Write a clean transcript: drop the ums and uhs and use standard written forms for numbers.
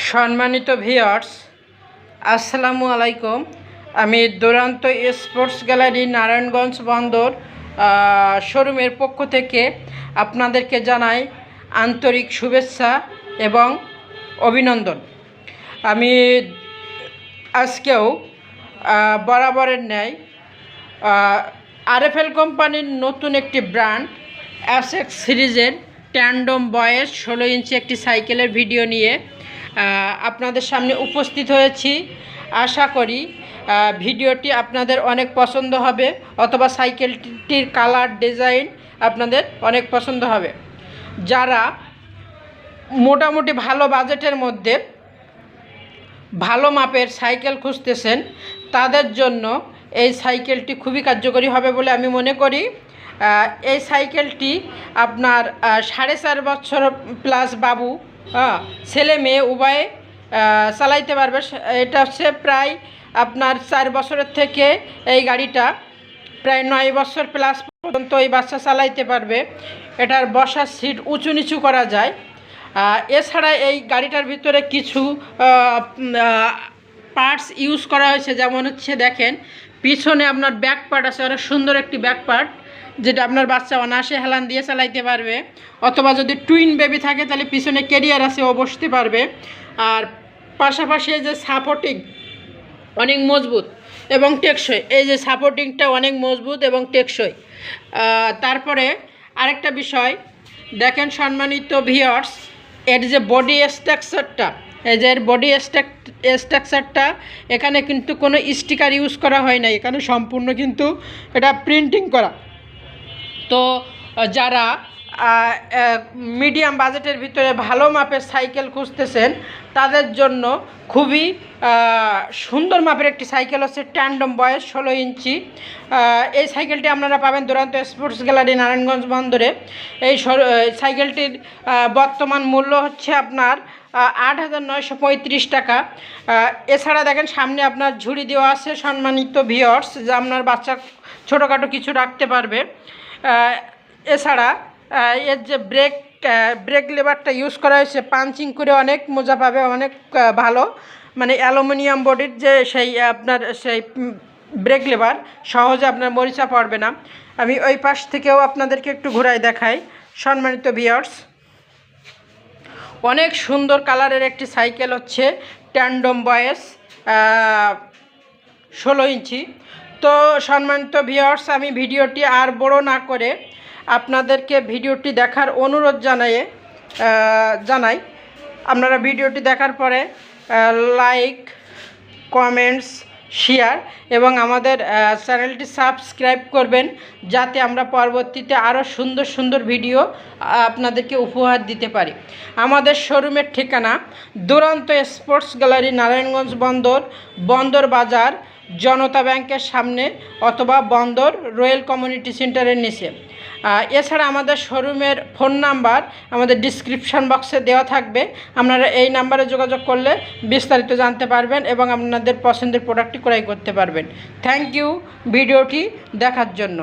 সম্মানিত ভিউয়ার্স, আসসালামু আলাইকুম। আমি দুরান্ত স্পোর্টস গ্যালারি নারায়ণগঞ্জ বন্দর শোরুমের পক্ষ থেকে আপনাদেরকে জানাই আন্তরিক শুভেচ্ছা এবং অভিনন্দন। আমি আজকেও বরাবরের ন্যায় আরএফএল কোম্পানির নতুন একটি ব্র্যান্ড এসএক্স সিরিজের ট্যান্ডম বয়েস 16 ইঞ্চি একটি সাইকেলের ভিডিও নিয়ে আপনাদের সামনে উপস্থিত হয়েছি। আশা করি ভিডিওটি আপনাদের অনেক পছন্দ হবে, অথবা সাইকেলটির কালার ডিজাইন আপনাদের অনেক পছন্দ হবে। যারা মোটামুটি ভালো বাজেটের মধ্যে ভালো মাপের সাইকেল খুঁজতেছেন তাদের জন্য এই সাইকেলটি খুবই কার্যকরী হবে বলে আমি মনে করি। এই সাইকেলটি আপনার 4.5 বছর প্লাস বাবু, ছেলে মেয়ে উভয়ে চালাইতে পারবে। এটা হচ্ছে প্রায় আপনার 4 বছরের থেকে এই গাড়িটা প্রায় 9 বছর প্লাস পর্যন্ত এই বাচ্চা চালাইতে পারবে। এটার বসার সিট উঁচু নিচু করা যায়। এছাড়া এই গাড়িটার ভিতরে কিছু পার্টস ইউজ করা হয়েছে, যেমন হচ্ছে দেখেন পিছনে আপনার ব্যাক পার্ট আছে, অনেক সুন্দর একটি ব্যাক পার্ট, যেটা আপনার বাচ্চা অনায়াসে হেলান দিয়ে চালাইতে পারবে। অথবা যদি টুইন বেবি থাকে তাহলে পিছনে ক্যারিয়ার আছে, ও বসতে পারবে। আর পাশাপাশি এই যে সাপোর্টিং অনেক মজবুত এবং টেকসই, এই যে সাপোর্টিংটা অনেক মজবুত এবং টেকসই। তারপরে আরেকটা বিষয় দেখেন সম্মানিত ভিউয়ার্স, এর যে বডি স্ট্রাকচারটা, এই যে এর বডি স্ট্রাকচারটা, এখানে কিন্তু কোনো স্টিকার ইউজ করা হয় না, এখানে সম্পূর্ণ কিন্তু এটা প্রিন্টিং করা। তো যারা মিডিয়াম বাজেটের ভিতরে ভালো মাপের সাইকেল খুঁজতেছেন তাদের জন্য খুবই সুন্দর মাপের একটি সাইকেল হচ্ছে ট্যান্ডম বয়েস 16 ইঞ্চি। এই সাইকেলটি আপনারা পাবেন দুরান্ত স্পোর্টস গ্যালারি নারায়ণগঞ্জ বন্দরে। এই সাইকেলটির বর্তমান মূল্য হচ্ছে আপনার 8,935 টাকা। এছাড়া দেখেন সামনে আপনার ঝুড়ি দেওয়া আছে সম্মানিত ভিউয়ার্স, যে আপনার বাচ্চা ছোটোখাটো কিছু রাখতে পারবে। এছাড়া এর যে ব্রেক লেভারটা ইউজ করা হয়েছে, পাঞ্চিং করে অনেক মজা পাবে, অনেক ভালো, মানে অ্যালুমিনিয়াম বডির যে সেই আপনার সেই ব্রেক লেভার, সহজে আপনার মরিচা পড়বে না। আমি ওই পাশ থেকেও আপনাদেরকে একটু ঘুরাই দেখাই সম্মানিত ভিউয়ার্স। অনেক সুন্দর কালারের একটি সাইকেল হচ্ছে ট্যান্ডম বয়েস 16 ইঞ্চি। তো সম্মানিত ভিউয়ার্স, আমি ভিডিওটি আর বড় না করে আপনাদেরকে ভিডিওটি দেখার অনুরোধ জানাই। আপনারা ভিডিওটি দেখার পরে লাইক, কমেন্টস, শেয়ার এবং আমাদের চ্যানেলটি সাবস্ক্রাইব করবেন, যাতে আমরা পরবর্তীতে আরও সুন্দর সুন্দর ভিডিও আপনাদেরকে উপহার দিতে পারি। আমাদের শোরুমের ঠিকানা দুরান্ত স্পোর্টস গ্যালারি নারায়ণগঞ্জ বন্দর বাজার, জনতা ব্যাংকের সামনে, অথবা বন্দর রয়্যাল কমিউনিটি সেন্টারের নিচে। এছাড়া আমাদের শোরুমের ফোন নাম্বার আমাদের ডিসক্রিপশান বক্সে দেওয়া থাকবে। আপনারা এই নাম্বারে যোগাযোগ করলে বিস্তারিত জানতে পারবেন এবং আপনাদের পছন্দের প্রোডাক্টটি ক্রয় করতে পারবেন। থ্যাংক ইউ ভিডিওটি দেখার জন্য।